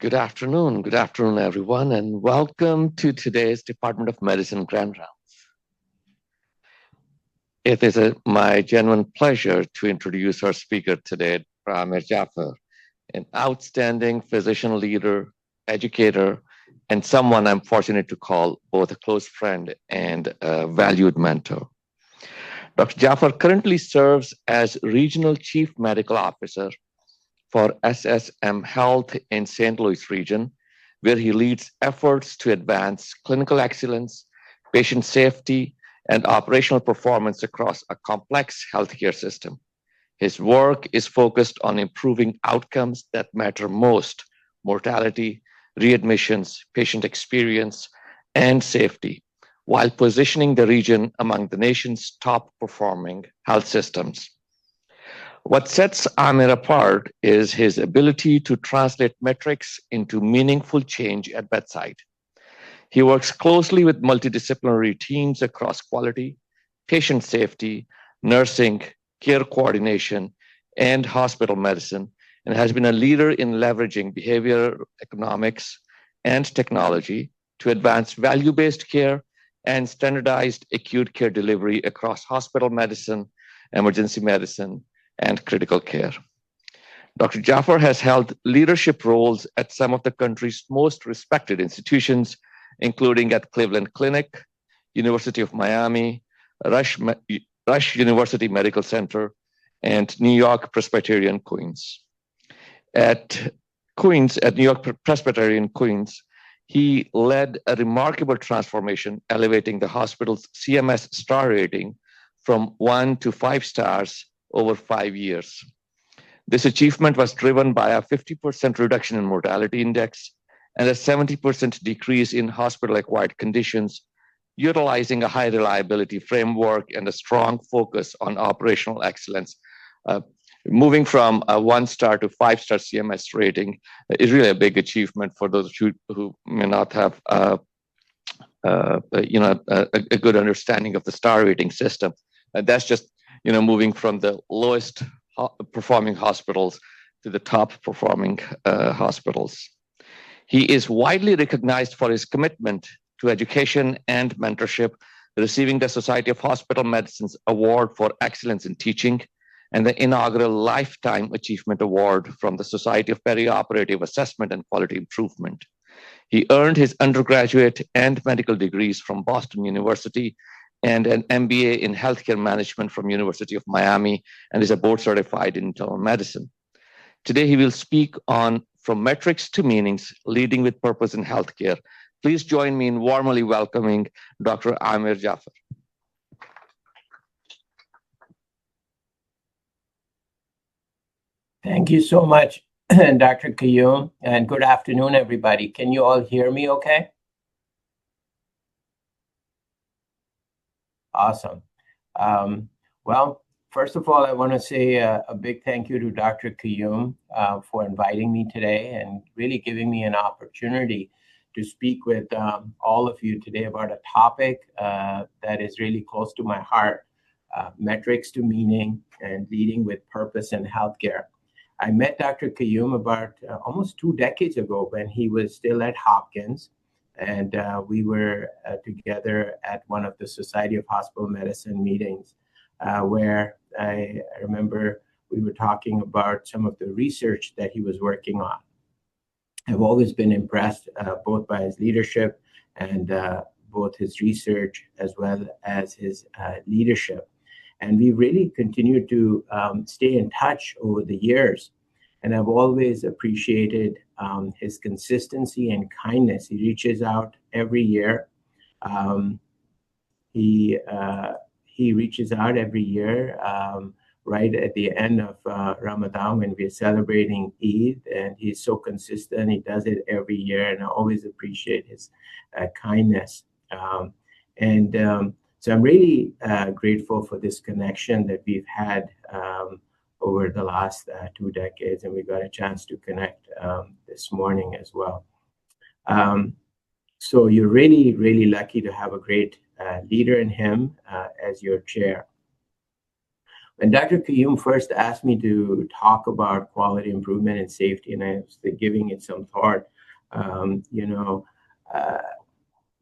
Good afternoon, everyone, and welcome to today's Department of Medicine Grand Round. It is my genuine pleasure to introduce our speaker today, Amir Jaffer, an outstanding physician leader, educator, and someone I'm fortunate to call both a close friend and a valued mentor. Dr. Jaffer currently serves as Regional Chief Medical Officer for SSM Health in St. Louis region, where he leads efforts to advance clinical excellence, patient safety, and operational performance across a complex healthcare system. His work is focused on improving outcomes that matter most: mortality, readmissions, patient experience, and safety, while positioning the region among the nation's top performing health systems. What sets Amir apart is his ability to translate metrics into meaningful change at bedside. He works closely with multidisciplinary teams across quality, patient safety, nursing, care coordination, and hospital medicine, and has been a leader in leveraging behavioral economics and technology to advance value-based care and standardized acute care delivery across hospital medicine, emergency medicine, and critical care. Dr. Jaffer has held leadership roles at some of the country's most respected institutions, including at Cleveland Clinic, University of Miami, Rush University Medical Center, and New York Presbyterian Queens. At New York Presbyterian Queens, he led a remarkable transformation, elevating the hospital's CMS star rating from 1 to 5 stars over 5 years. This achievement was driven by a 50% reduction in mortality index and a 70% decrease in hospital-acquired conditions, utilizing a high reliability framework and a strong focus on operational excellence. Moving from a 1-star to 5-star CMS rating is really a big achievement for those who may not have a good understanding of the star rating system. That's just moving from the lowest performing hospitals to the top performing hospitals. He is widely recognized for his commitment to education and mentorship, receiving the Society of Hospital Medicine's Award for Excellence in Teaching and the inaugural Lifetime Achievement Award from the Society of Perioperative Assessment and Quality Improvement. He earned his undergraduate and medical degrees from Boston University and an MBA in healthcare management from University of Miami, and is a board certified in internal medicine. Today, he will speak on From Metrics to Meanings, Leading with Purpose in Healthcare. Please join me in warmly welcoming Dr. Amir Jaffer. Thank you so much, Dr. Qayyum, and good afternoon, everybody. Can you all hear me okay? Awesome. Well, first of all, I want to say a big thank you to Dr. Qayyum for inviting me today and really giving me an opportunity to speak with all of you today about a topic that is really close to my heart, metrics to meaning and leading with purpose in healthcare. I met Dr. Qayyum about almost 2 decades ago when he was still at Hopkins. And we were together at one of the Society of Hospital Medicine meetings where I remember we were talking about some of the research that he was working on. I've always been impressed both by his leadership and both his research as well as his leadership. And we really continued to stay in touch over the years. And I've always appreciated his consistency and kindness. He reaches out every year. He reaches out every year right at the end of Ramadan when we're celebrating Eid, and he's so consistent. He does it every year, and I always appreciate his kindness. So I'm really grateful for this connection that we've had over the last 2 decades, and we got a chance to connect this morning as well. So you're really, really lucky to have a great leader in him as your chair. When Dr. Qayyum first asked me to talk about quality improvement and safety, and I was giving it some thought, You know,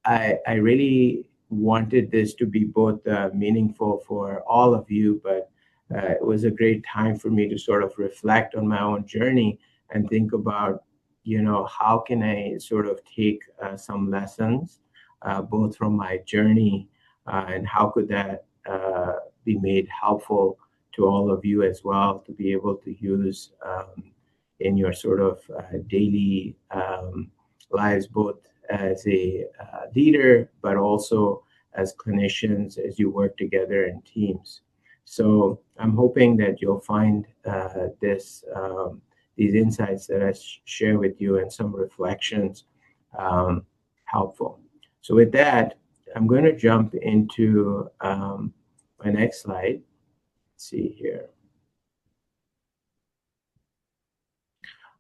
I really wanted this to be both meaningful for all of you, but it was a great time for me to sort of reflect on my own journey and think about, how can I sort of take some lessons, both from my journey and how could that be made helpful to all of you as well to be able to use in your sort of daily lives, both as a leader, but also as clinicians as you work together in teams. So I'm hoping that you'll find these insights that I share with you and some reflections helpful. So with that, I'm going to jump into my next slide. Let's see here.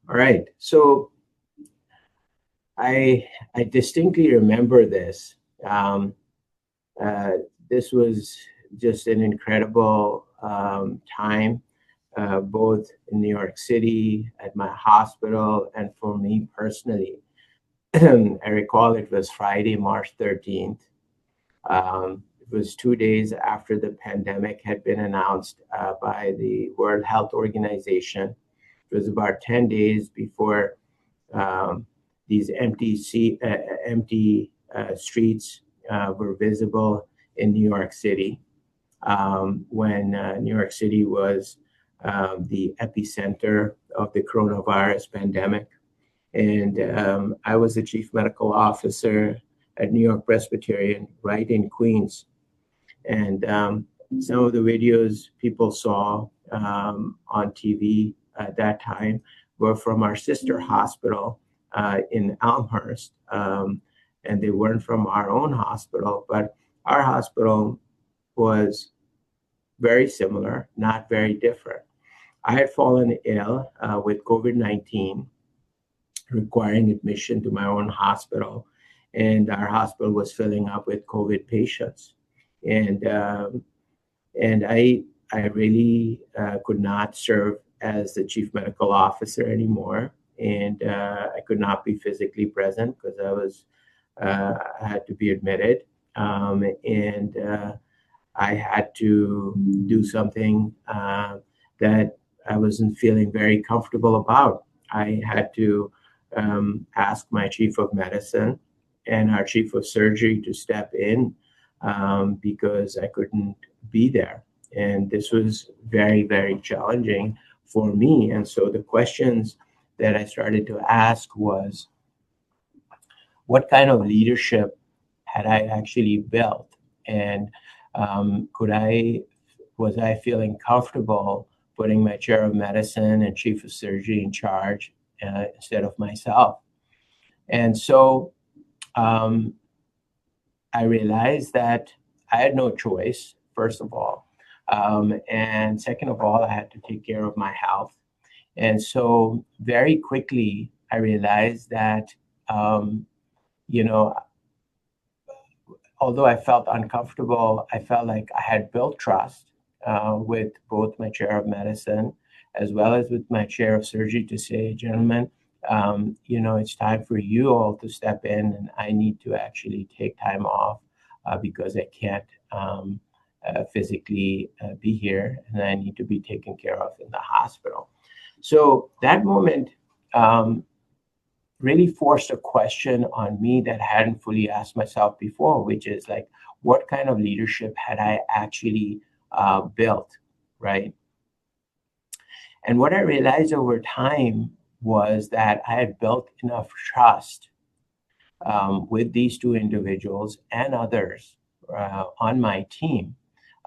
All right. So I distinctly remember this. This was just an incredible time, both in New York City, at my hospital, and for me personally. I recall it was Friday, March 13th. It was 2 days after the pandemic had been announced by the World Health Organization. It was about 10 days before these empty streets were visible in New York City, when New York City was the epicenter of the coronavirus pandemic. And I was the chief medical officer at New York Presbyterian, right in Queens. And some of the videos people saw on TV at that time were from our sister hospital in Elmhurst. And they weren't from our own hospital, but our hospital was very similar, not very different. I had fallen ill with COVID-19, requiring admission to my own hospital, and our hospital was filling up with COVID patients. And I really could not serve as the chief medical officer anymore, and I could not be physically present because I had to be admitted, and I had to do something that I wasn't feeling very comfortable about. I had to ask my chief of medicine and our chief of surgery to step in because I couldn't be there. And this was very, very challenging for me. And so the questions that I started to ask was, what kind of leadership had I actually built? And was I feeling comfortable putting my chair of medicine and chief of surgery in charge instead of myself? And so I realized that I had no choice, first of all. And second of all, I had to take care of my health. And so very quickly, I realized that, although I felt uncomfortable, I felt like I had built trust with both my chair of medicine as well as with my chair of surgery to say, gentlemen, it's time for you all to step in, and I need to actually take time off because I can't physically be here, and I need to be taken care of in the hospital. So that moment really forced a question on me that I hadn't fully asked myself before, which is like, what kind of leadership had I actually built, right? And what I realized over time was that I had built enough trust with these two individuals and others on my team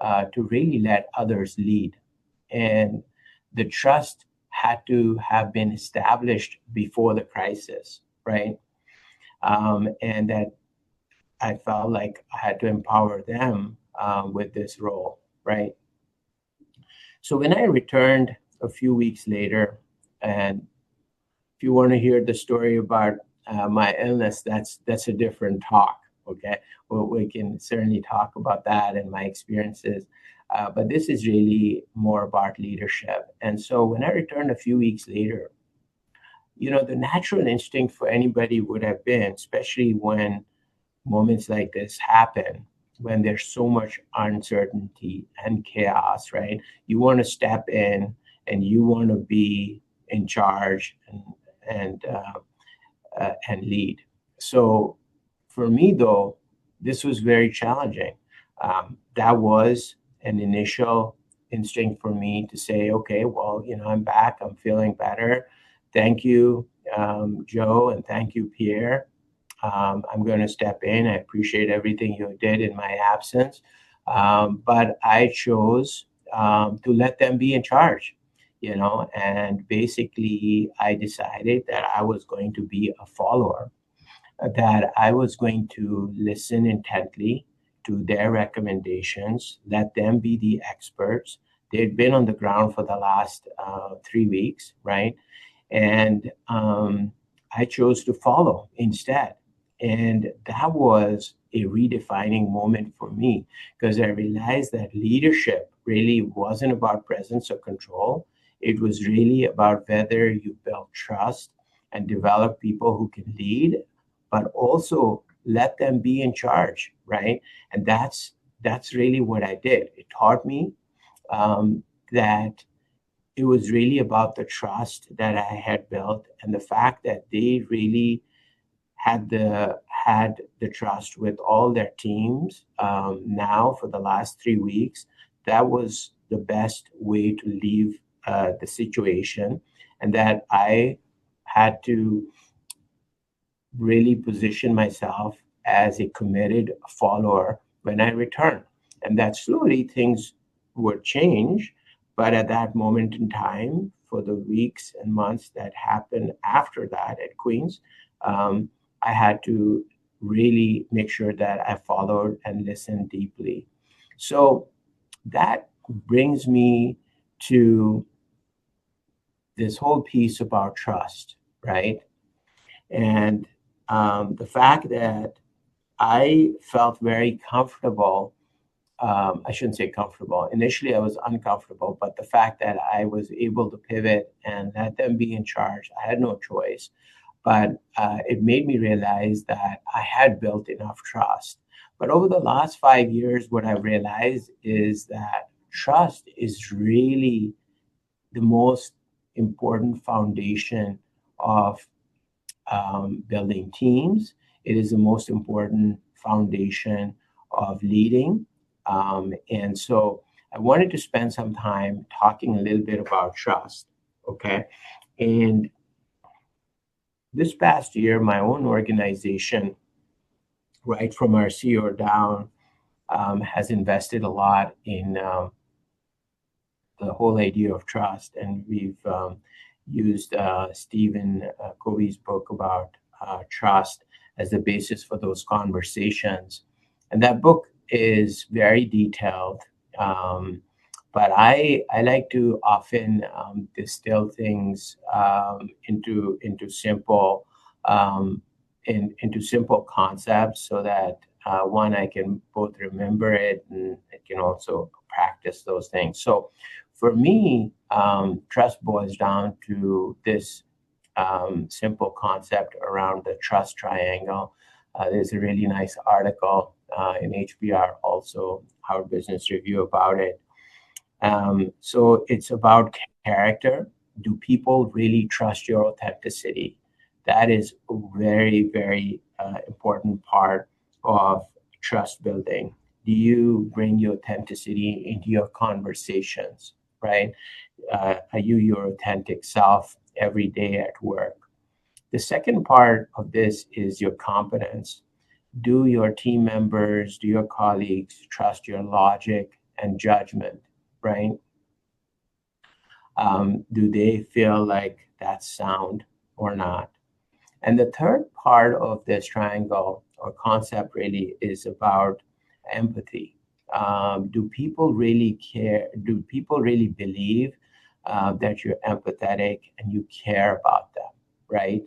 to really let others lead. And the trust had to have been established before the crisis, right? And that I felt like I had to empower them with this role, right? So when I returned a few weeks later, and if you want to hear the story about my illness, that's a different talk. Okay, well, we can certainly talk about that and my experiences, but this is really more about leadership. And so when I returned a few weeks later, the natural instinct for anybody would have been, especially when moments like this happen, when there's so much uncertainty and chaos, right? You want to step in and you want to be in charge and lead. So for me, though, this was very challenging. That was an initial instinct for me to say, okay, well, I'm back, I'm feeling better. Thank you, Joe, and thank you, Pierre. I'm going to step in. I appreciate everything you did in my absence. But I chose to let them be in charge, and basically I decided that I was going to be a follower, that I was going to listen intently to their recommendations, let them be the experts. They'd been on the ground for the last 3 weeks, right? And I chose to follow instead. And that was a redefining moment for me because I realized that leadership really wasn't about presence or control. It was really about whether you build trust and develop people who can lead, but also let them be in charge, right? And that's really what I did. It taught me that it was really about the trust that I had built and the fact that they really had the trust with all their teams. Now for the last 3 weeks, that was the best way to leave the situation, and that I had to really position myself as a committed follower when I return. And that slowly things would change. But at that moment in time, for the weeks and months that happened after that at Queens, I had to really make sure that I followed and listened deeply. So that brings me to this whole piece about trust, right? And the fact that I felt very comfortable. I shouldn't say comfortable. Initially, I was uncomfortable, but the fact that I was able to pivot and let them be in charge, I had no choice. But it made me realize that I had built enough trust. But over the last 5 years, what I've realized is that trust is really the most important foundation of building teams. It is the most important foundation of leading. And so I wanted to spend some time talking a little bit about trust. Okay. And this past year, my own organization, right from our CEO down, has invested a lot in the whole idea of trust. And we've used Stephen Covey's book about trust as the basis for those conversations. And that book is very detailed. But I like to often distill things into simple into simple concepts so that one, I can both remember it and I can also practice those things. So for me, trust boils down to this simple concept around the trust triangle. There's a really nice article in HBR, also Harvard Business Review, about it. So it's about character. Do people really trust your authenticity? That is a very, very important part of trust building. Do you bring your authenticity into your conversations, right? Are you your authentic self every day at work? The second part of this is your competence. Do your team members, do your colleagues trust your logic and judgment, right? Do they feel like that's sound or not? And the third part of this triangle or concept really is about empathy. Do people really care? Do people really believe that you're empathetic and you care about them, right?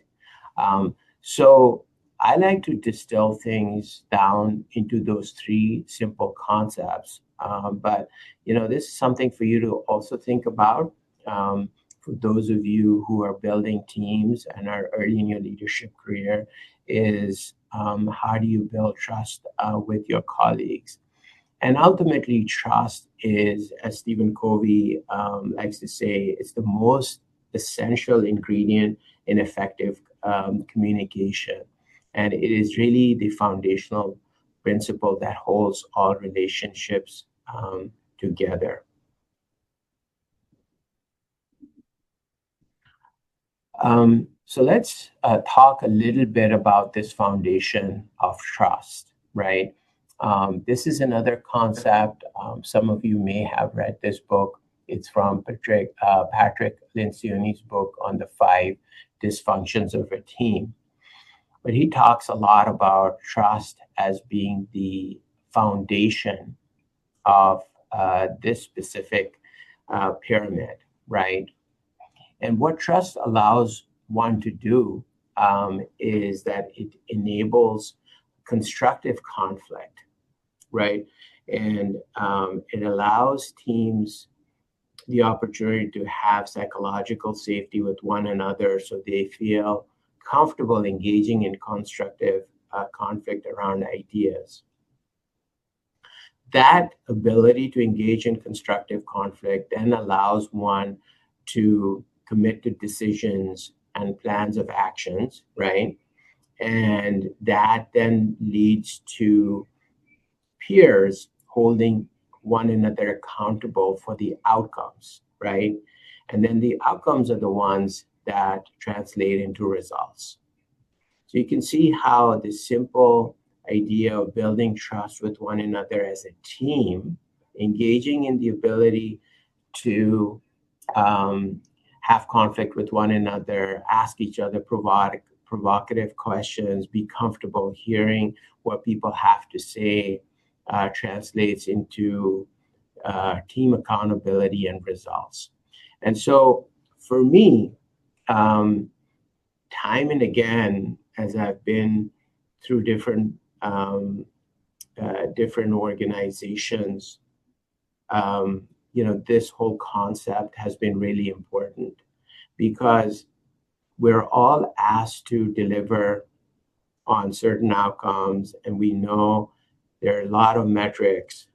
So I like to distill things down into those three simple concepts. But this is something for you to also think about. for those of you who are building teams and are early in your leadership career is how do you build trust with your colleagues? And ultimately, trust is, as Stephen Covey likes to say, it's the most essential ingredient in effective communication. And it is really the foundational principle that holds all relationships together. So let's talk a little bit about this foundation of trust, right? This is another concept. Some of you may have read this book. It's from Patrick Lencioni's book on the 5 dysfunctions of a team. But he talks a lot about trust as being the foundation of this specific pyramid, right? And what trust allows one to do is that it enables constructive conflict, right? And it allows teams the opportunity to have psychological safety with one another so they feel comfortable engaging in constructive conflict around ideas. That ability to engage in constructive conflict then allows one to commit to decisions and plans of actions, right? And that then leads to peers holding one another accountable for the outcomes, right? And then the outcomes are the ones that translate into results. So you can see how the simple idea of building trust with one another as a team, engaging in the ability to have conflict with one another, ask each other provocative questions, be comfortable hearing what people have to say, translates into team accountability and results. And so for me, time and again, as I've been through different organizations, this whole concept has been really important because we're all asked to deliver on certain outcomes, and we know there are a lot of metrics,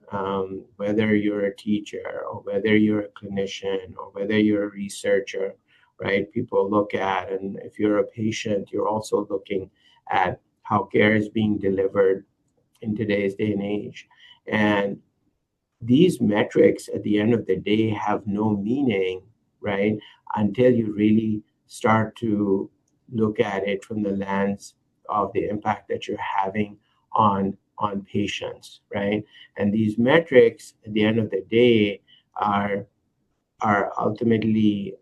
whether you're a teacher or whether you're a clinician or whether you're a researcher, right? People look at, and if you're a patient, you're also looking at how care is being delivered in today's day and age. And these metrics at the end of the day have no meaning, right? Until you really start to look at it from the lens of the impact that you're having on patients, right? And these metrics at the end of the day are ultimately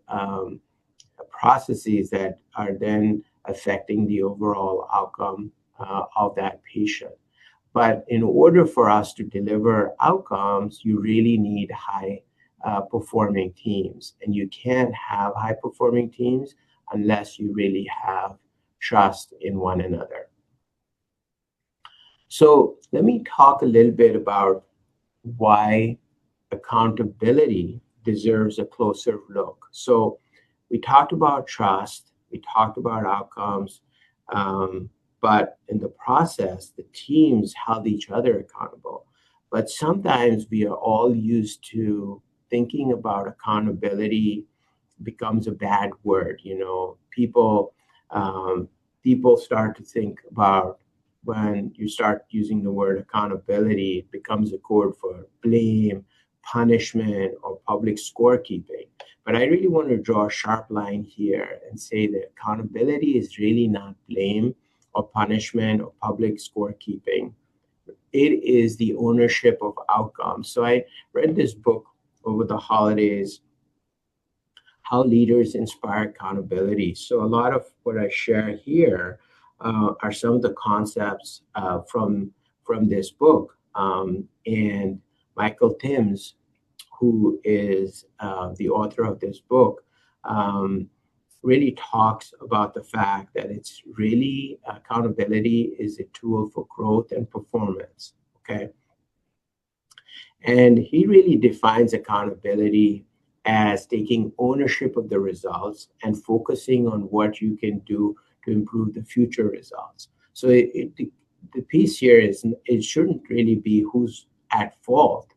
processes that are then affecting the overall outcome of that patient. But in order for us to deliver outcomes, you really need high performing teams. And you can't have high performing teams unless you really have trust in one another. So let me talk a little bit about why accountability deserves a closer look. So we talked about trust, we talked about outcomes, but in the process, the teams held each other accountable. But sometimes we are all used to thinking about accountability becomes a bad word. People start to think about when you start using the word accountability, it becomes a code for blame, punishment, or public scorekeeping. But I really want to draw a sharp line here and say that accountability is really not blame or punishment or public scorekeeping. It is the ownership of outcomes. So I read this book over the holidays, How Leaders Inspire Accountability. So a lot of what I share here are some of the concepts from this book. And Michael Timms, who is the author of this book, really talks about the fact that it's really accountability is a tool for growth and performance, okay? And he really defines accountability as taking ownership of the results and focusing on what you can do to improve the future results. So the piece here is it shouldn't really be who's at fault.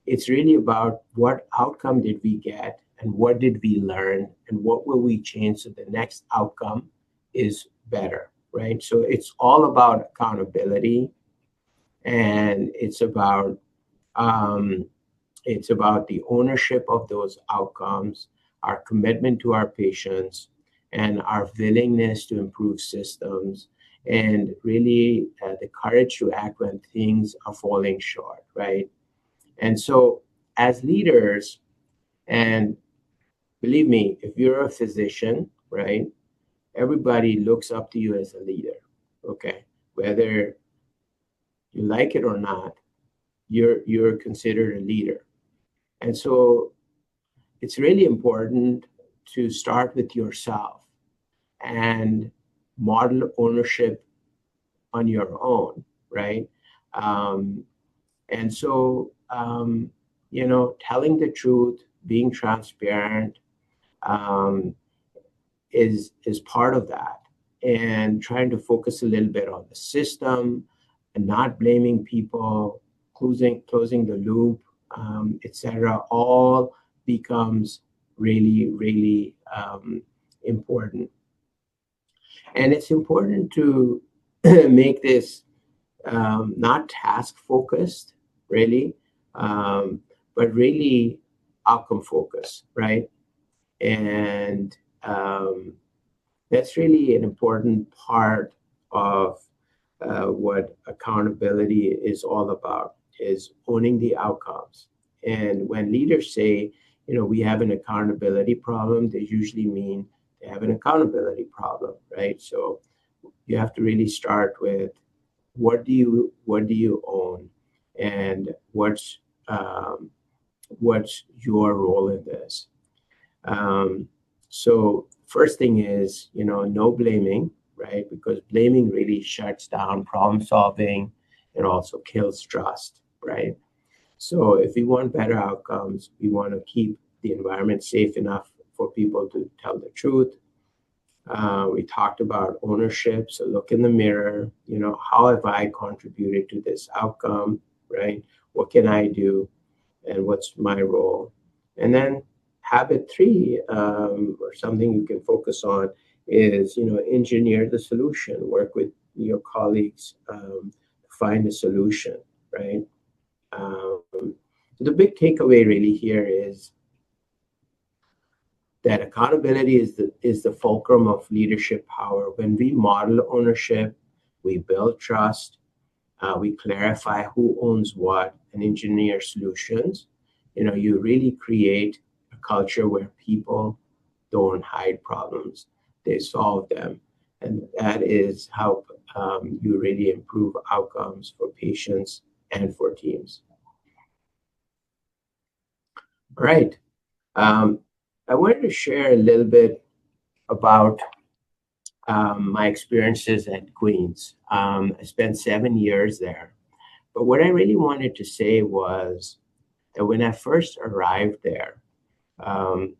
It's really about what outcome did we get and what did we learn and what will we change so the next outcome is better, right? So it's all about accountability, and it's about the ownership of those outcomes, our commitment to our patients, and our willingness to improve systems, and really the courage to act when things are falling short, right? And so, as leaders, and believe me, if you're a physician, right, everybody looks up to you as a leader, okay? Whether you like it or not, you're considered a leader. And so it's really important to start with yourself and model ownership on your own, right? Um, and so, telling the truth, being transparent, um, is part of that, and trying to focus a little bit on the system and not blaming people, closing the loop, etc. All becomes really, really important. And it's important to make this not task focused, really, but really outcome focused, right? And that's really an important part of what accountability is all about, is owning the outcomes. And when leaders say, we have an accountability problem, they usually mean they have an accountability problem, right? So you have to really start with what do you own, and what's your role in this. So first thing is, no blaming, right? Because blaming really shuts down problem solving and also kills trust, right? So if we want better outcomes, we want to keep the environment safe enough for people to tell the truth. We talked about ownership. So look in the mirror, how have I contributed to this outcome, right? What can I do? And what's my role? And then habit three, or something you can focus on, is engineer the solution. Work with your colleagues, find a solution, right? The big takeaway really here is that accountability is the fulcrum of leadership power. When we model ownership, we build trust, we clarify who owns what, and engineer solutions. You really create a culture where people don't hide problems, they solve them. And that is how you really improve outcomes for patients and for teams. All right. I wanted to share a little bit about my experiences at Queens. I spent 7 years there. But what I really wanted to say was that when I first arrived there, um,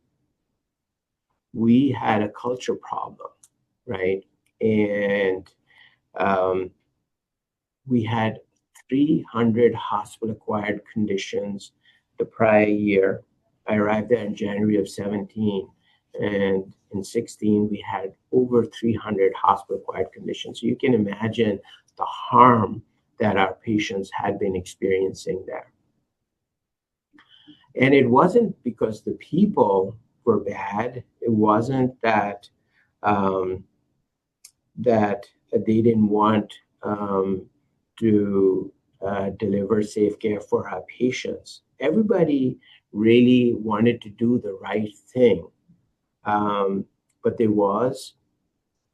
we had a culture problem, right? And um, we had 300 hospital-acquired conditions the prior year. I arrived there in January of 17, and in 16 we had over 300 hospital-acquired conditions. So you can imagine the harm that our patients had been experiencing there. And it wasn't because the people were bad. It wasn't that that they didn't want to deliver safe care for our patients. Everybody really wanted to do the right thing, but there was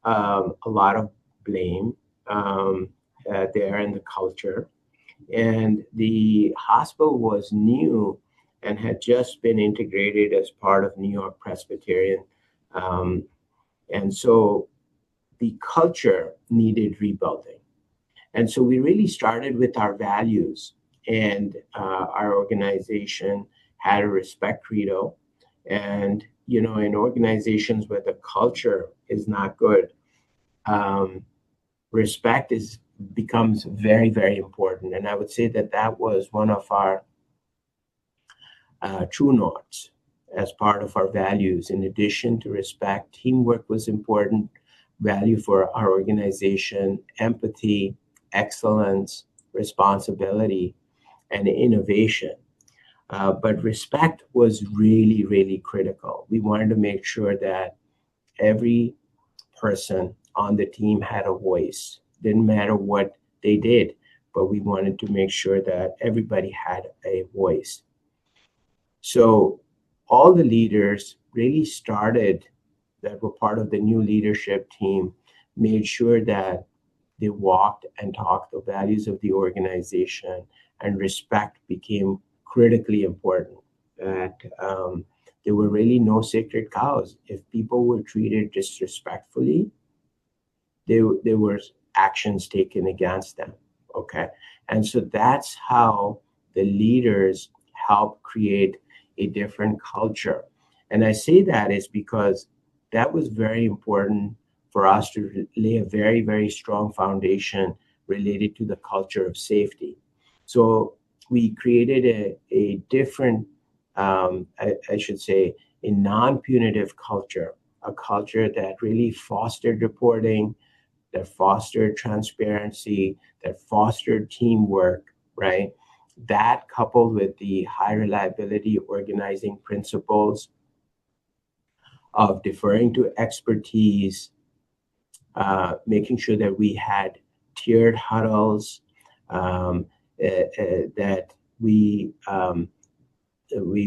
a lot of blame there in the culture. And the hospital was new and had just been integrated as part of New York Presbyterian. And so the culture needed rebuilding. And so we really started with our values, and our organization had a respect credo. And, in organizations where the culture is not good, um, respect becomes very, very important. And I would say that that was one of our true norths as part of our values. In addition to respect, teamwork was important, value for our organization, empathy, excellence, responsibility, and innovation. But respect was really, really critical. We wanted to make sure that every person on the team had a voice. Didn't matter what they did, but we wanted to make sure that everybody had a voice. So all the leaders really started that were part of the new leadership team made sure that they walked and talked the values of the organization, and respect became critically important. That there were really no sacred cows. If people were treated disrespectfully, there were actions taken against them. Okay, and so that's how the leaders help create a different culture. And I say that is because that was very important for us to lay a very, very strong foundation related to the culture of safety. So we created a different, I should say, a non-punitive culture, a culture that really fostered reporting, that fostered transparency, that fostered teamwork, right? That coupled with the high reliability organizing principles of deferring to expertise, making sure that we had tiered huddles, that we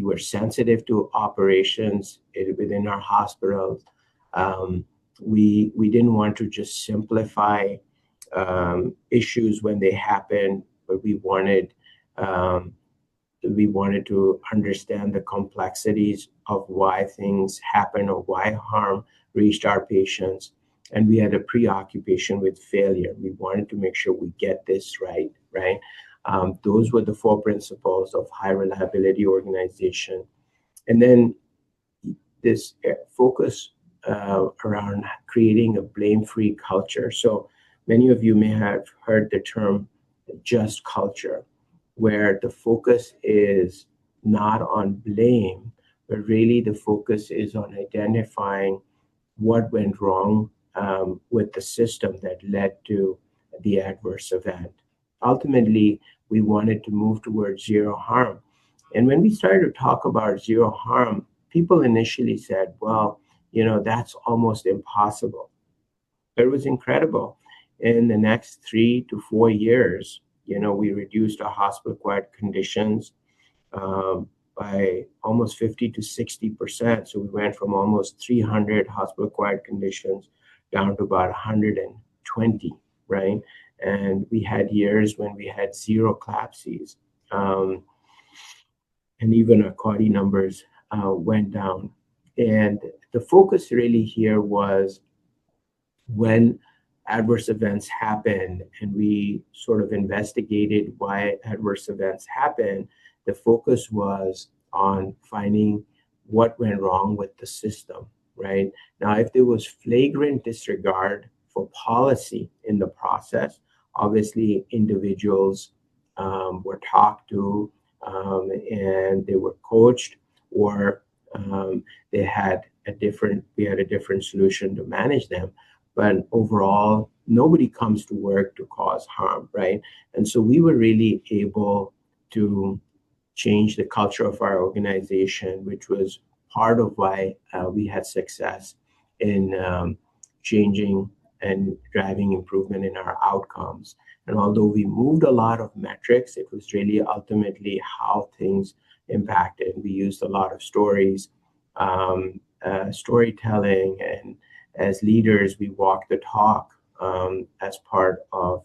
were sensitive to operations within our hospitals. We didn't want to just simplify issues when they happen, but we wanted to understand the complexities of why things happen or why harm reached our patients. And we had a preoccupation with failure. We wanted to make sure we get this right, right? Those were the four principles of high reliability organization. And then this focus around creating a blame-free culture. So many of you may have heard the term just culture, where the focus is not on blame, but really the focus is on identifying what went wrong with the system that led to the adverse event. Ultimately, we wanted to move towards zero harm. And when we started to talk about zero harm, people initially said, well, that's almost impossible. But it was incredible. In the next 3 to 4 years, we reduced our hospital-acquired conditions by almost 50 to 60%. So we went from almost 300 hospital-acquired conditions down to about 120, right? And we had years when we had zero CLABSIs. And even our CAUTI numbers went down. And the focus really here was when adverse events happened and we sort of investigated why adverse events happen, the focus was on finding what went wrong with the system, right? Now, if there was flagrant disregard for policy in the process, obviously individuals were talked to and they were coached, or we had a different solution to manage them. But overall, nobody comes to work to cause harm, right? And so we were really able to change the culture of our organization, which was part of why we had success in changing and driving improvement in our outcomes. And although we moved a lot of metrics, it was really ultimately how things impacted. We used a lot of stories, storytelling, and as leaders, we walk the talk as part of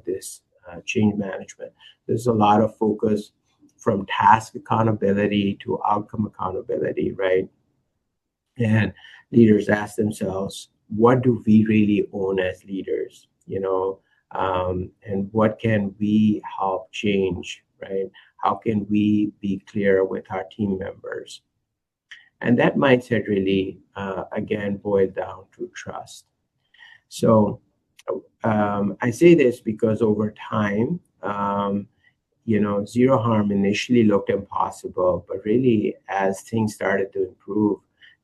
this change management. There's a lot of focus from task accountability to outcome accountability, right? And leaders ask themselves, what do we really own as leaders? And what can we help change, right? How can we be clear with our team members? And that mindset really, again, boiled down to trust. So I say this because over time, zero harm initially looked impossible, but really as things started to improve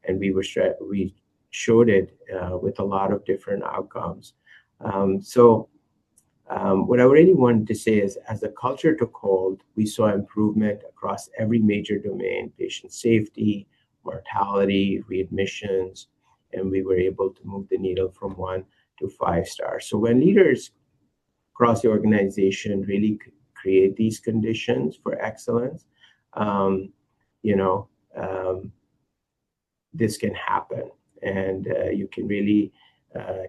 and we showed it with a lot of different outcomes. What I really wanted to say is as the culture took hold, we saw improvement across every major domain: patient safety, mortality, readmissions, and we were able to move the needle from 1 to 5 stars. So when leaders across the organization really create these conditions for excellence, um, you know, um, this can happen. And you can really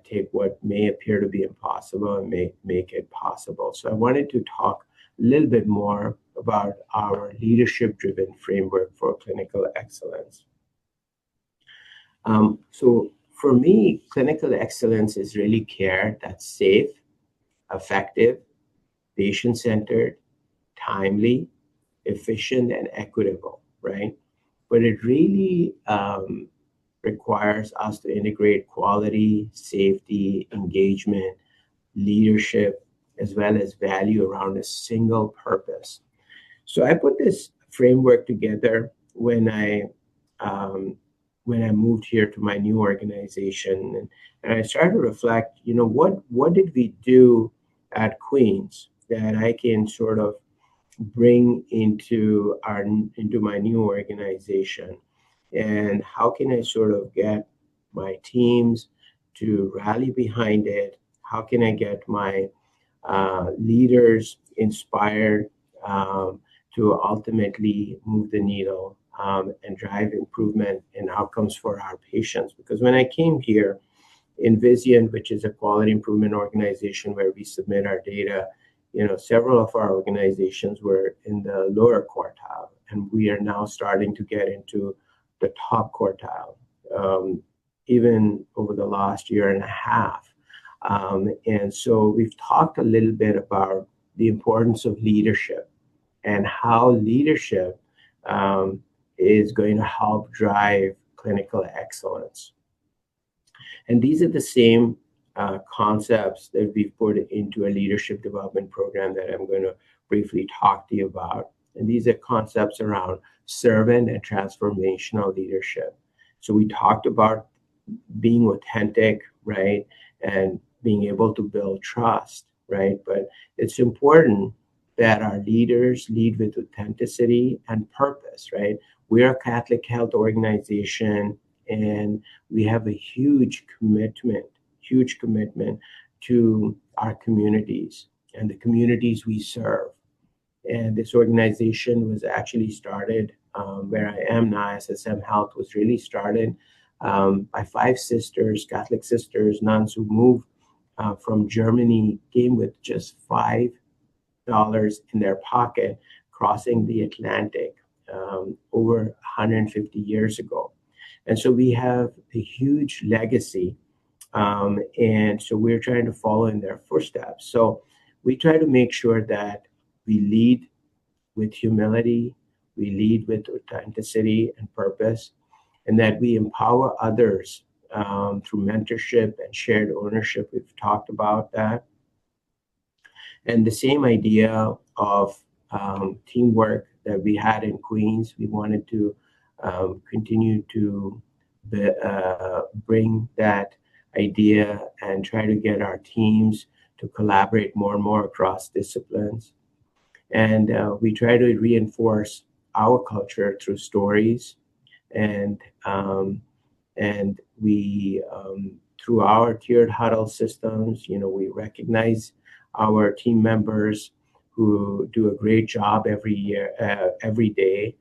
take what may appear to be impossible and make it possible. So I wanted to talk a little bit more about our leadership-driven framework for clinical excellence. So for me, clinical excellence is really care that's safe, effective, patient-centered, timely, efficient, and equitable, right? But it really requires us to integrate quality, safety, engagement, leadership, as well as value around a single purpose. So I put this framework together um, when I moved here to my new organization, and I started to reflect. What did we do at Queens that I can sort of bring into my new organization, and how can I sort of get my teams to rally behind it? How can I get my leaders inspired to ultimately move the needle and drive improvement in outcomes for our patients? Because when I came here in Vizient, which is a quality improvement organization where we submit our data, several of our organizations were in the lower quartile, and we are now starting to get into the top quartile, even over the last year and a half. And so we've talked a little bit about the importance of leadership and how leadership is going to help drive clinical excellence. And these are the same concepts that we've put into a leadership development program that I'm going to briefly talk to you about. And these are concepts around servant and transformational leadership. So we talked about being authentic, right? And being able to build trust, right? But it's important that our leaders lead with authenticity and purpose, right? We're a Catholic health organization, and we have a huge commitment to our communities and the communities we serve. And this organization was actually started where I am now. SSM Health was really started by 5 sisters, Catholic sisters, nuns who moved from Germany, came with just $5 in their pocket, crossing the Atlantic over 150 years ago. And so we have a huge legacy. And so we're trying to follow in their footsteps. So we try to make sure that we lead with humility, we lead with authenticity and purpose, and that we empower others through mentorship and shared ownership. We've talked about that. And the same idea of teamwork that we had in Queens, we wanted to continue to bring that idea and try to get our teams to collaborate more and more across disciplines. And we try to reinforce our culture through stories, and we through our tiered huddle systems, we recognize our team members who do a great job every day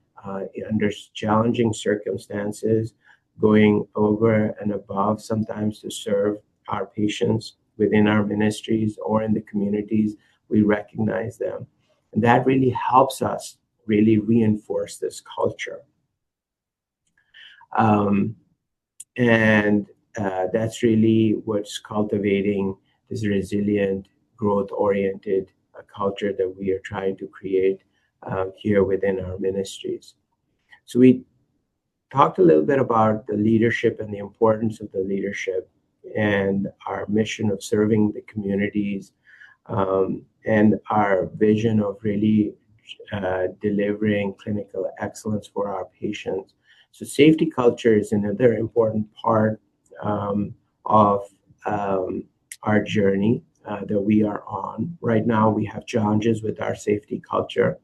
under challenging circumstances, going over and above sometimes to serve our patients within our ministries or in the communities. We recognize them. And that really helps us really reinforce this culture. And that's really what's cultivating this resilient, growth-oriented culture that we are trying to create here within our ministries. So we talked a little bit about the leadership and the importance of the leadership and our mission of serving the communities, and our vision of really delivering clinical excellence for our patients. So safety culture is another important part of our journey that we are on. Right now, we have challenges with our safety culture.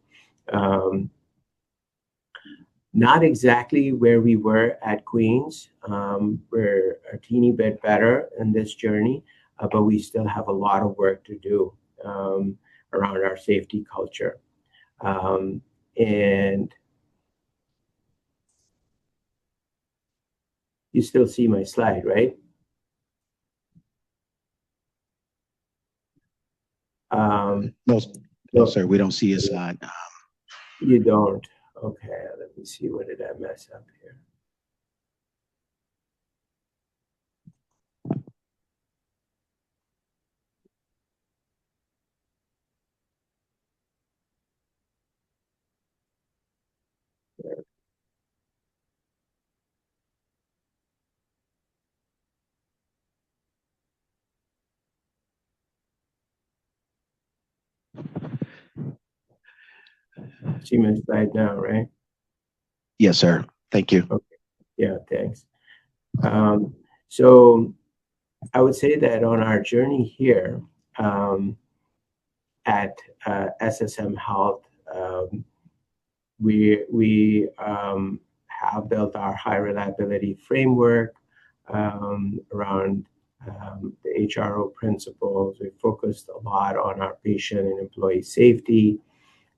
Um, Not exactly where we were at Queens. We're a teeny bit better in this journey, but we still have a lot of work to do around our safety culture. And you still see my slide, right? No, no, So sir, we don't see a slide. you don't. Okay, let me see. What did I mess up here? See my slide now, right? Yes, sir. Thank you. Okay. Yeah, thanks. So I would say that on our journey here at SSM Health, we have built our high reliability framework around the HRO principles. We focused a lot on our patient and employee safety,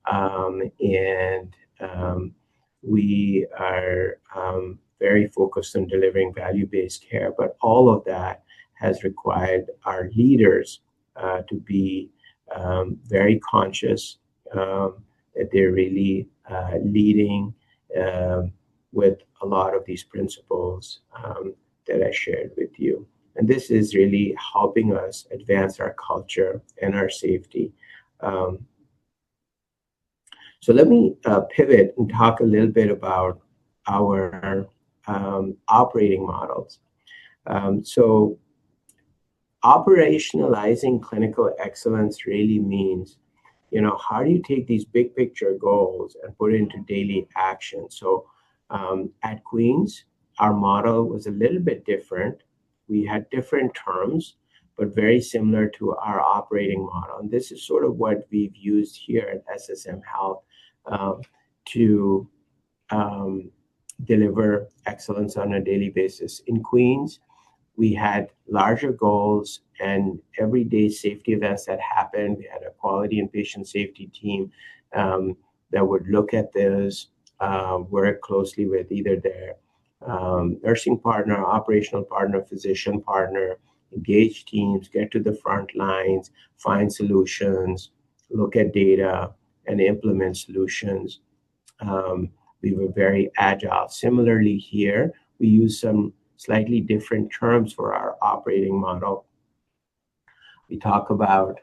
and we are very focused on delivering value-based care. But all of that has required our leaders to be very conscious that they're really leading with a lot of these principles that I shared with you. And this is really helping us advance our culture and our safety. So let me pivot and talk a little bit about our operating models. So operationalizing clinical excellence really means, how do you take these big picture goals and put it into daily action? So at Queens, our model was a little bit different. We had different terms, but very similar to our operating model. And this is sort of what we've used here at SSM Health to deliver excellence on a daily basis. In Queens, we had larger goals and everyday safety events that happened. We had a quality and patient safety team that would look at those, work closely with either their nursing partner, operational partner, physician partner, engage teams, get to the front lines, find solutions, look at data, and implement solutions. We were very agile. Similarly here, we use some slightly different terms for our operating model. We talk about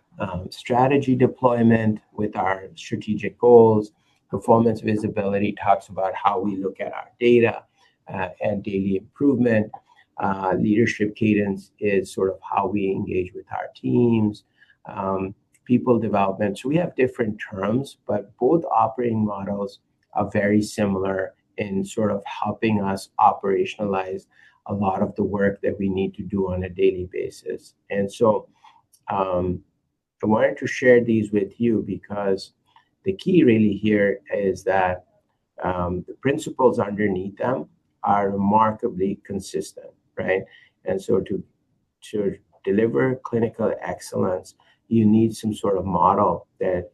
strategy deployment with our strategic goals. Performance visibility talks about how we look at our data and daily improvement. Leadership cadence is sort of how we engage with our teams. People development. So we have different terms, but both operating models are very similar in sort of helping us operationalize a lot of the work that we need to do on a daily basis. And so I wanted to share these with you because the key really here is that the principles underneath them are remarkably consistent, right? And so to deliver clinical excellence, you need some sort of model that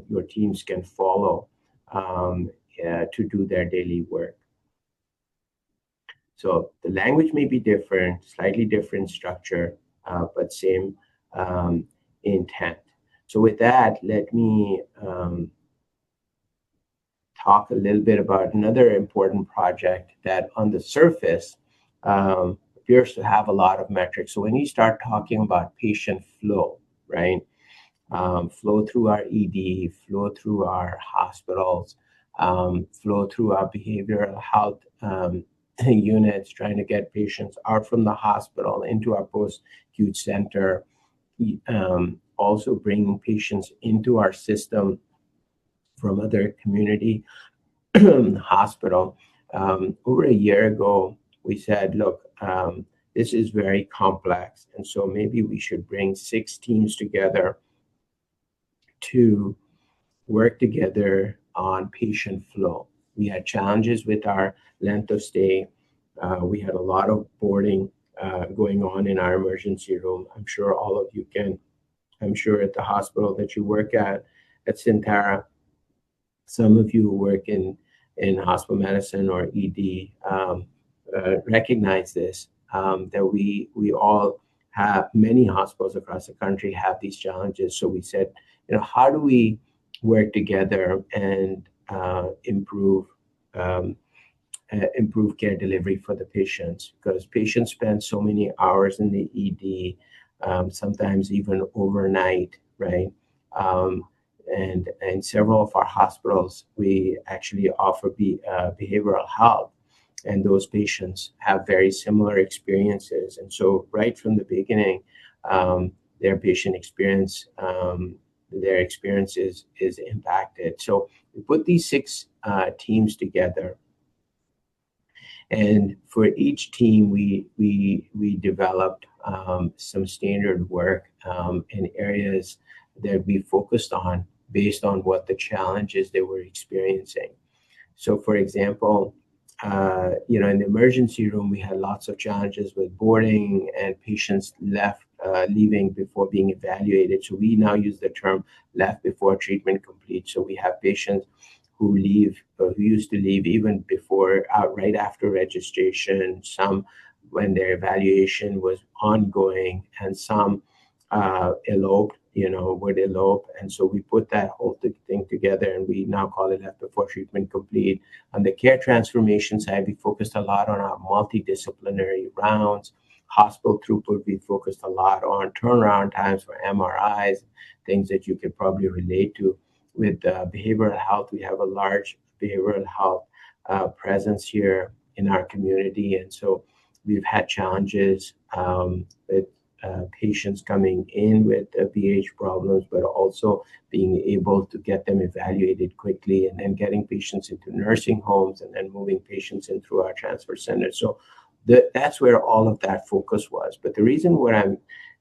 your teams can follow to do their daily work. So the language may be different, slightly different structure, but same intent. So with that, let me talk a little bit about another important project that on the surface appears to have a lot of metrics. So when you start talking about patient flow, right? Flow through our ED, flow through our hospitals, flow through our behavioral health units, trying to get patients out from the hospital into our post-acute center, also bringing patients into our system from other community hospital. Over a year ago, we said, look, this is very complex, and so maybe we should bring 6 teams together to work together on patient flow. We had challenges with our length of stay. We had a lot of boarding going on in our emergency room. I'm sure at the hospital that you work at Sentara, some of you who work in hospital medicine or ED recognize this, that we all have, many hospitals across the country have these challenges. So we said, how do we work together and improve care delivery for the patients? Because patients spend so many hours in the ED, sometimes even overnight, right? And several of our hospitals, we actually offer behavioral health, and those patients have very similar experiences. And so right from the beginning, their patient experience, their experience is impacted. So we put these 6 teams together. And for each team, we developed some standard work in areas that we focused on based on what the challenges they were experiencing. So, for example, in the emergency room, we had lots of challenges with boarding and patients leaving before being evaluated. So we now use the term left before treatment complete. So we have patients who used to leave even before, right after registration, some when their evaluation was ongoing, and some would elope. And so we put that whole thing together, and we now call it left before treatment complete. On the care transformation side, we focused a lot on our multidisciplinary rounds. Hospital throughput, we focused a lot on turnaround times for MRIs, things that you could probably relate to. With behavioral health, we have a large behavioral health presence here in our community. And so we've had challenges with patients coming in with BH problems, but also being able to get them evaluated quickly, and then getting patients into nursing homes, and then moving patients in through our transfer center. So that's where all of that focus was. But the reason what I'm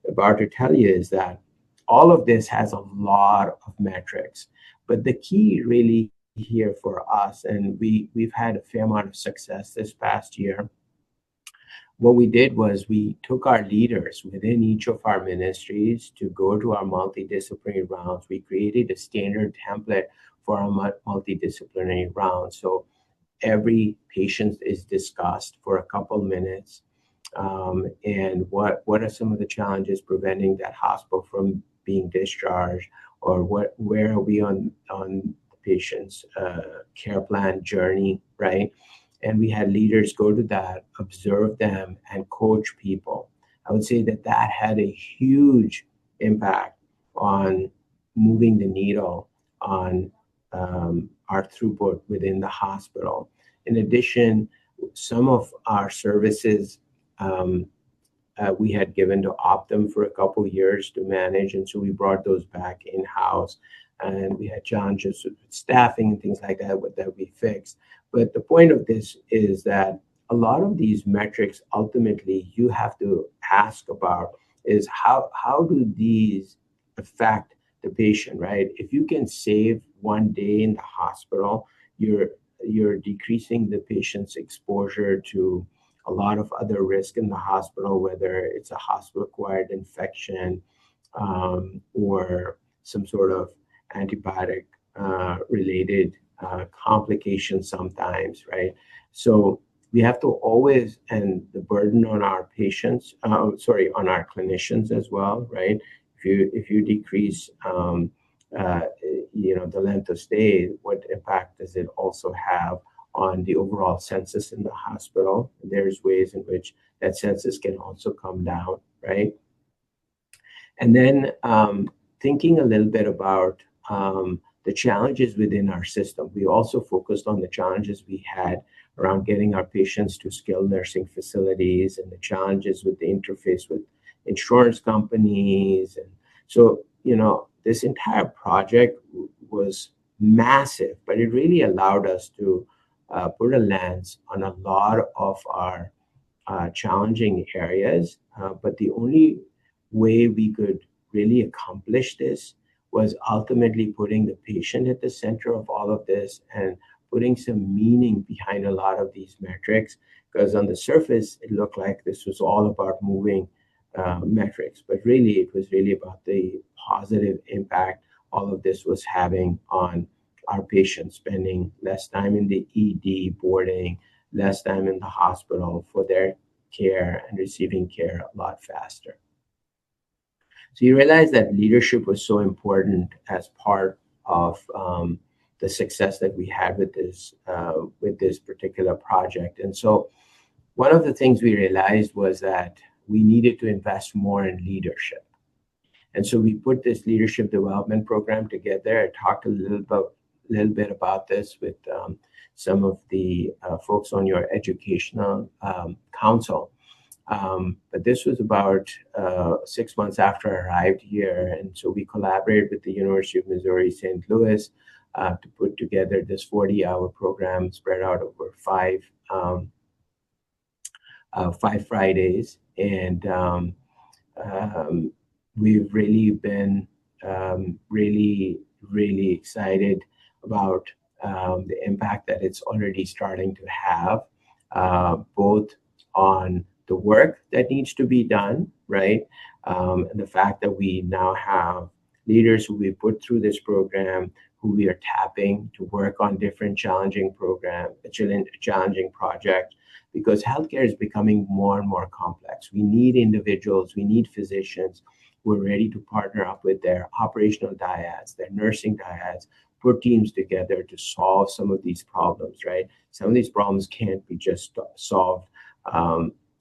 about to tell you is that all of this has a lot of metrics. But the key really here for us, and we've had a fair amount of success this past year, what we did was we took our leaders within each of our ministries to go to our multidisciplinary rounds. We created a standard template for our multidisciplinary rounds. So every patient is discussed for a couple minutes, and what are some of the challenges preventing that hospital from being discharged, or where are we on the patient's care plan journey, right? And we had leaders go to that, observe them, and coach people. I would say that had a huge impact on moving the needle on our throughput within the hospital. In addition, some of our services we had given to Optum for a couple of years to manage, and so we brought those back in-house. And we had challenges with staffing and things like that we fixed. But the point of this is that a lot of these metrics, ultimately, you have to ask about is how do these affect the patient, right? If you can save one day in the hospital, you're decreasing the patient's exposure to a lot of other risk in the hospital, whether it's a hospital-acquired infection or some sort of antibiotic related complications sometimes, right? So we have to always, and the burden on our patients, on our clinicians as well, right? If you decrease the length of stay, what impact does it also have on the overall census in the hospital? There's ways in which that census can also come down, right? And then thinking a little bit about the challenges within our system. We also focused on the challenges we had around getting our patients to skilled nursing facilities and the challenges with the interface with insurance companies. And so, this entire project was massive, but it really allowed us to put a lens on a lot of our challenging areas. But the only way we could really accomplish this was ultimately putting the patient at the center of all of this and putting some meaning behind a lot of these metrics. Because on the surface, it looked like this was all about moving metrics, but really, it was really about the positive impact all of this was having on our patients, spending less time in the ED boarding, less time in the hospital for their care and receiving care a lot faster. So you realize that leadership was so important as part of the success that we had with this particular project. And so one of the things we realized was that we needed to invest more in leadership. And so we put this leadership development program together. I talked a little bit about this with some of the folks on your educational council. But this was about 6 months after I arrived here. And so we collaborated with the University of Missouri, St. Louis, to put together this 40-hour program spread out over five Fridays. And we've really been really excited about the impact that it's already starting to have, both on the work that needs to be done, right? And the fact that we now have leaders who we put through this program, who we are tapping to work on different challenging projects, because healthcare is becoming more and more complex. We need individuals, we need physicians who are ready to partner up with their operational dyads, their nursing dyads, put teams together to solve some of these problems, right? Some of these problems can't be just solved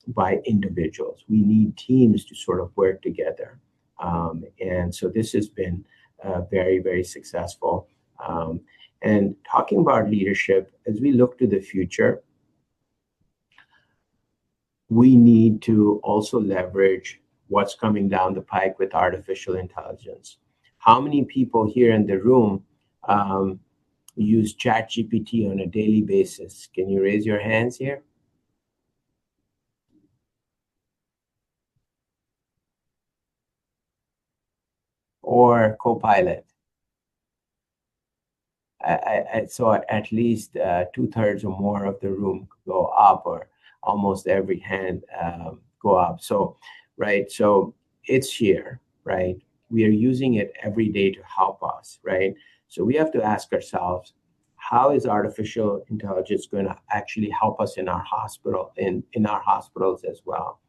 by individuals. We need teams to sort of work together. And so this has been very, very successful. And talking about leadership, as we look to the future, we need to also leverage what's coming down the pike with artificial intelligence. How many people here in the room use ChatGPT on a daily basis? Can you raise your hands here? Or Copilot? So at least 2/3 or more of the room go up, or almost every hand go up. So, right, so it's here, right? We are using it every day to help us, right? So we have to ask ourselves, how is artificial intelligence going to actually help us in our hospital, in our hospitals as well?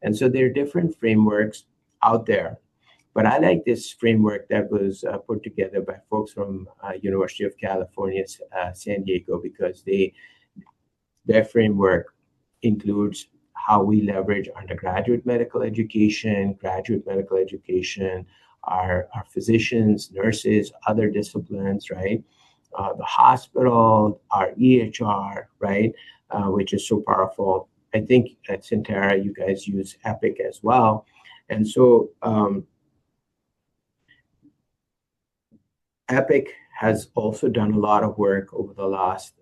And so there are different frameworks out there. But I like this framework that was put together by folks from University of California, San Diego, because their framework includes how we leverage undergraduate medical education, graduate medical education, our physicians, nurses, other disciplines, right? The hospital, our EHR, right? Which is so powerful. I think at Sentara, you guys use Epic as well. And so Epic has also done a lot of work over the last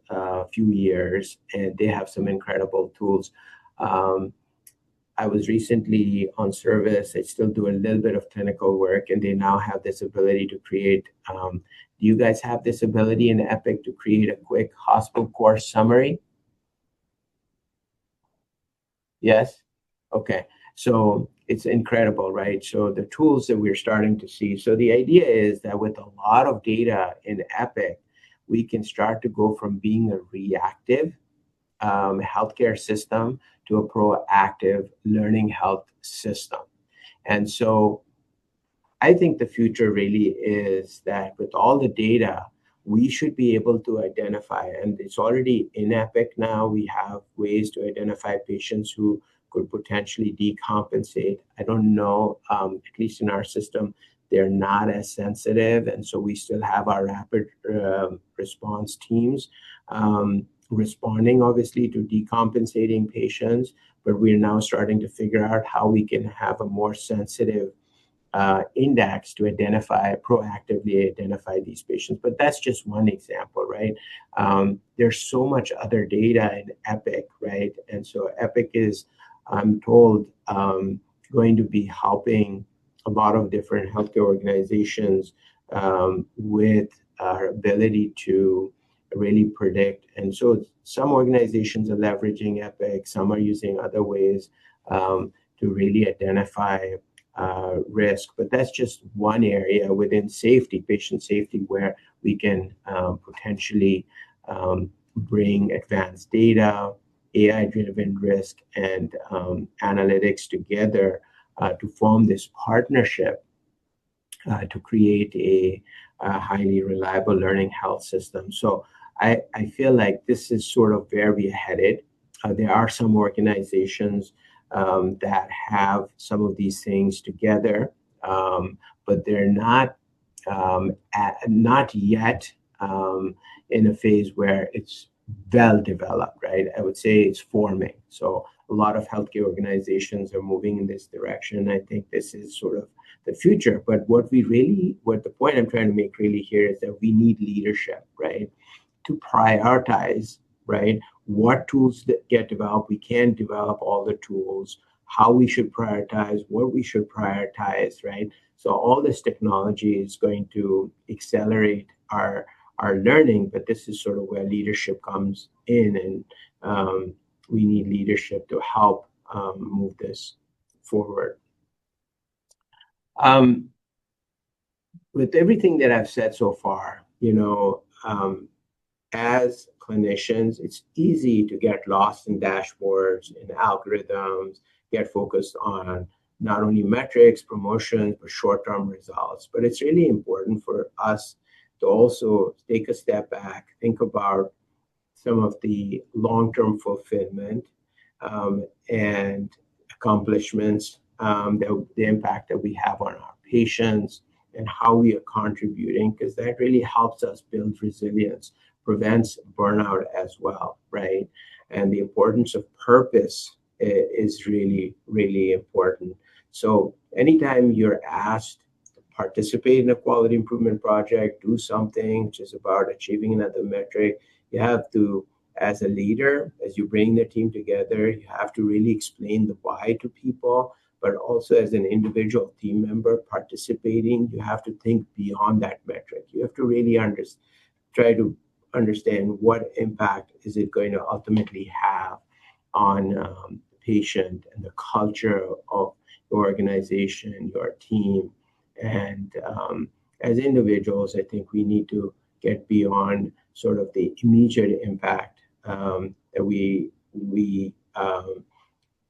few years, and they have some incredible tools. I was recently on service. I still do a little bit of clinical work, and they now have this ability to create. Do you guys have this ability in Epic to create a quick hospital course summary? Yes? Okay. So it's incredible, right? So the tools that we're starting to see. So the idea is that with a lot of data in Epic, we can start to go from being a reactive healthcare system to a proactive learning health system. And so I think the future really is that with all the data, we should be able to identify, and it's already in Epic now, we have ways to identify patients who could potentially decompensate. I don't know, at least in our system, they're not as sensitive. And so we still have our rapid response teams. responding, obviously, to decompensating patients, but we're now starting to figure out how we can have a more sensitive index to proactively identify these patients. But that's just one example, right? There's so much other data in Epic, right? And so Epic is, I'm told, going to be helping a lot of different healthcare organizations with our ability to really predict. And so some organizations are leveraging Epic, some are using other ways to really identify risk. But that's just one area within safety, patient safety, where we can potentially bring advanced data, AI-driven risk, and analytics together to form this partnership to create a highly reliable learning health system. So I feel like this is sort of where we're headed. There are some organizations that have some of these things together, but they're not yet in a phase where it's well developed, right? I would say it's forming. So a lot of healthcare organizations are moving in this direction. I think this is sort of the future. But what the point I'm trying to make really here is that we need leadership, right? To prioritize, right? What tools that get developed. We can't develop all the tools, how we should prioritize, what we should prioritize, right? So all this technology is going to accelerate our learning, but this is sort of where leadership comes in, and we need leadership to help move this forward. With everything that I've said so far, as clinicians, it's easy to get lost in dashboards and algorithms, get focused on not only metrics, promotions, but short-term results. But it's really important for us to also take a step back, think about some of the long-term fulfillment and accomplishments, the impact that we have on our patients and how we are contributing, because that really helps us build resilience, prevents burnout as well, right? And the importance of purpose is really, really important. So anytime you're asked to participate in a quality improvement project, do something which is about achieving another metric, you have to, as a leader, as you bring the team together, you have to really explain the why to people, but also as an individual team member participating, you have to think beyond that metric. You have to really try to understand what impact is it going to ultimately have on the patient and the culture of your organization, your team. And as individuals, I think we need to get beyond sort of the immediate impact that we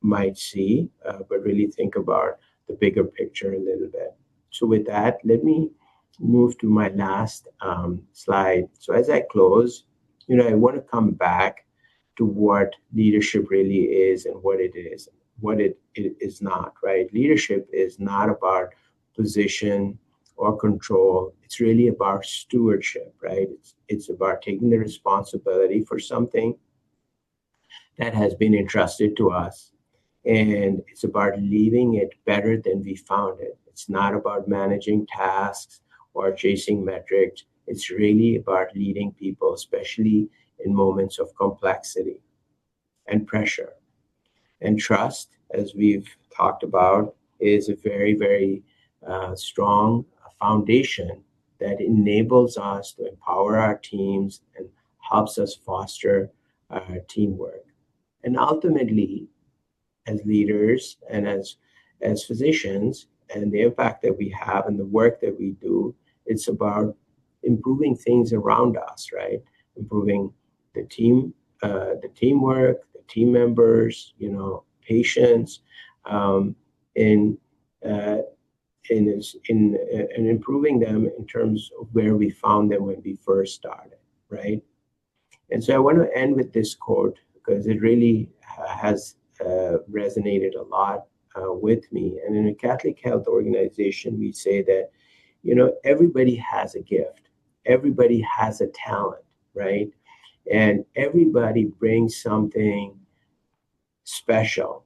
might see, but really think about the bigger picture a little bit. So with that, let me move to my last slide. So as I close, I want to come back to what leadership really is and what it is, what it is not, right? Leadership is not about position or control. It's really about stewardship, right? It's about taking the responsibility for something that has been entrusted to us, and it's about leaving it better than we found it. It's not about managing tasks or chasing metrics. It's really about leading people, especially in moments of complexity and pressure. And trust, as we've talked about, is a very, very strong foundation that enables us to empower our teams and helps us foster teamwork. And ultimately, as leaders and as physicians, and the impact that we have and the work that we do, it's about improving things around us, right? Improving the team, the teamwork, the team members, patients, in improving them in terms of where we found them when we first started, right? And so I want to end with this quote because it really has resonated a lot with me. And in a Catholic health organization, we say that, everybody has a gift. Everybody has a talent, right? and everybody brings something special.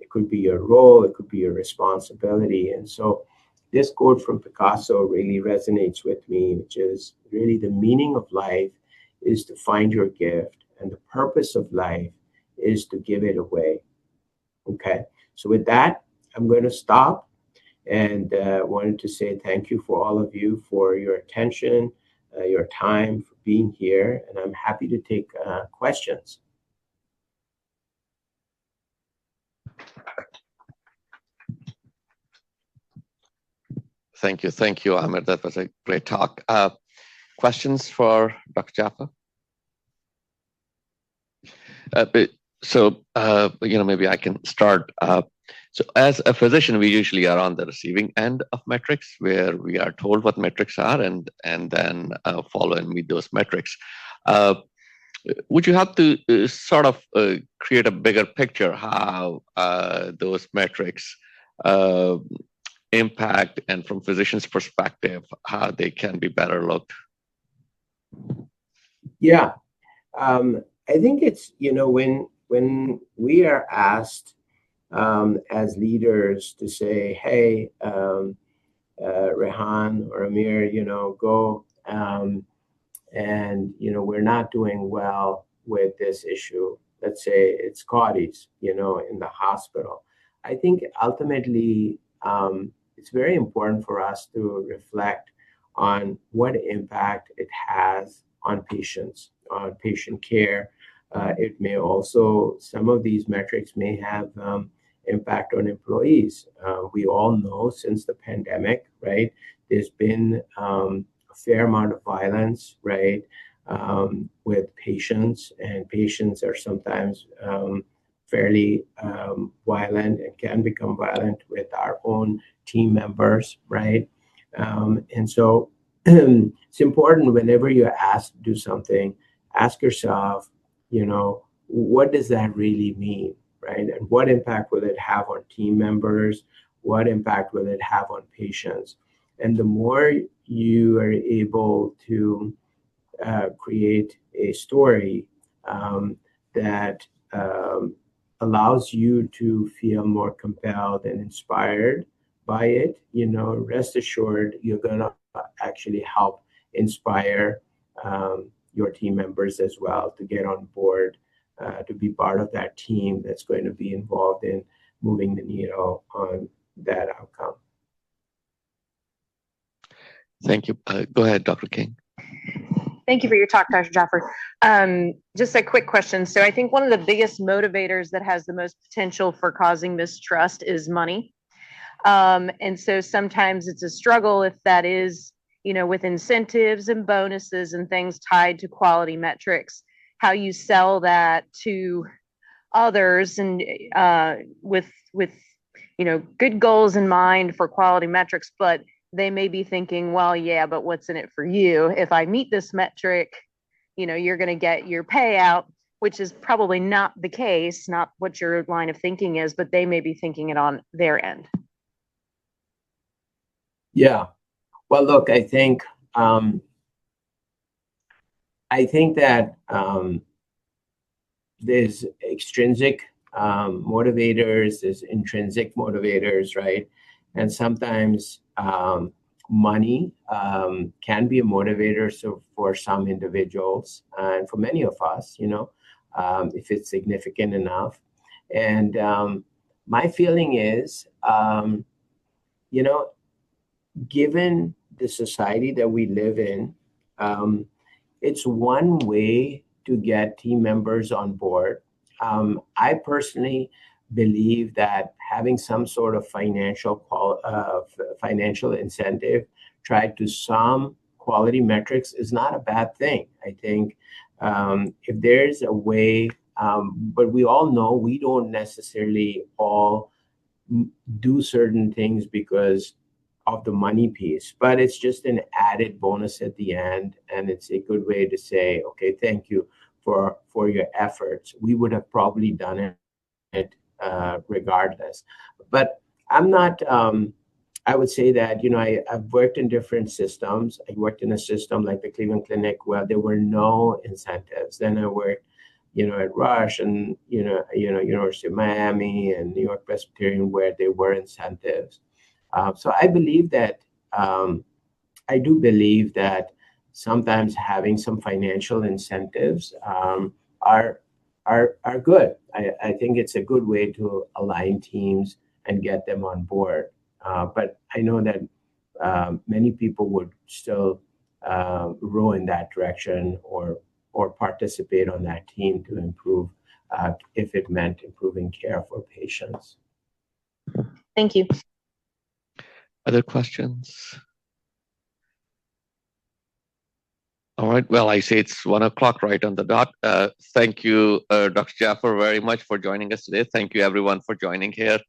It could be your role, it could be your responsibility. And so this quote from Picasso really resonates with me, which is really the meaning of life is to find your gift, and the purpose of life is to give it away. Okay. So with that, I'm going to stop and wanted to say thank you for all of you for your attention, your time, for being here. And I'm happy to take questions. Thank you, Amir. That was a great talk. Questions for Dr. Jaffer? Maybe I can start. So as a physician, we usually are on the receiving end of metrics, where we are told what metrics are and then follow and meet those metrics. Would you have to sort of create a bigger picture how those metrics impact, and from physicians' perspective, how they can be better looked? Yeah, I think it's, when we are asked as leaders to say, hey, Rehan or Amir, go and, we're not doing well with this issue. Let's say it's Scotty's, in the hospital. I think ultimately it's very important for us to reflect on what impact it has on patients, on patient care. It may also, some of these metrics may have impact on employees. We all know since the pandemic, right, there's been a fair amount of violence, right, with patients, and patients are sometimes fairly violent and can become violent with our own team members, right? And so it's important whenever you're asked to do something, ask yourself, what does that really mean, right? And what impact will it have on team members? What impact will it have on patients? And the more you are able to create a story that allows you to feel more compelled and inspired by it, rest assured you're going to actually help inspire your team members as well to get on board, to be part of that team that's going to be involved in moving the needle on that outcome. Thank you. Go ahead, Dr. King. Thank you for your talk, Dr. Jaffer. Just a quick question. So I think one of the biggest motivators that has the most potential for causing mistrust is money. And so sometimes it's a struggle if that is, with incentives and bonuses and things tied to quality metrics, how you sell that to others and with good goals in mind for quality metrics, but they may be thinking, well, yeah, but what's in it for you? If I meet this metric, you're going to get your payout, which is probably not the case, not what your line of thinking is, but they may be thinking it on their end. Yeah. Well, look, I think that there's extrinsic motivators, there's intrinsic motivators, right? And sometimes money can be a motivator. So for some individuals and for many of us, if it's significant enough. And my feeling is, given the society that we live in, it's one way to get team members on board. I personally believe that having some sort of financial incentive tied to some quality metrics is not a bad thing. I think if there's a way, but we all know we don't necessarily all do certain things because of the money piece, but it's just an added bonus at the end, and it's a good way to say, okay, thank you for your efforts. We would have probably done it regardless. But I'm not I would say that, I've worked in different systems. I worked in a system like the Cleveland Clinic where there were no incentives. Then I worked, at Rush and, University of Miami and New York Presbyterian where there were incentives. So I believe that, I do believe that sometimes having some financial incentives are good. I think it's a good way to align teams and get them on board. But I know that many people would still row in that direction or participate on that team to improve if it meant improving care for patients. Thank you. Other questions? All right. Well, I say it's 1:00 right on the dot. Thank you, Dr. Jaffer, very much for joining us today. Thank you, everyone, for joining here.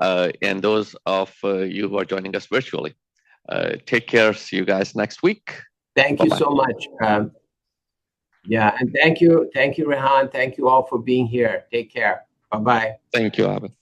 And those of you who are joining us virtually. Take care. See you guys next week. Thank you so much. And thank you, Rehan. Thank you all for being here. Take care. Bye-bye. Thank you, Abid.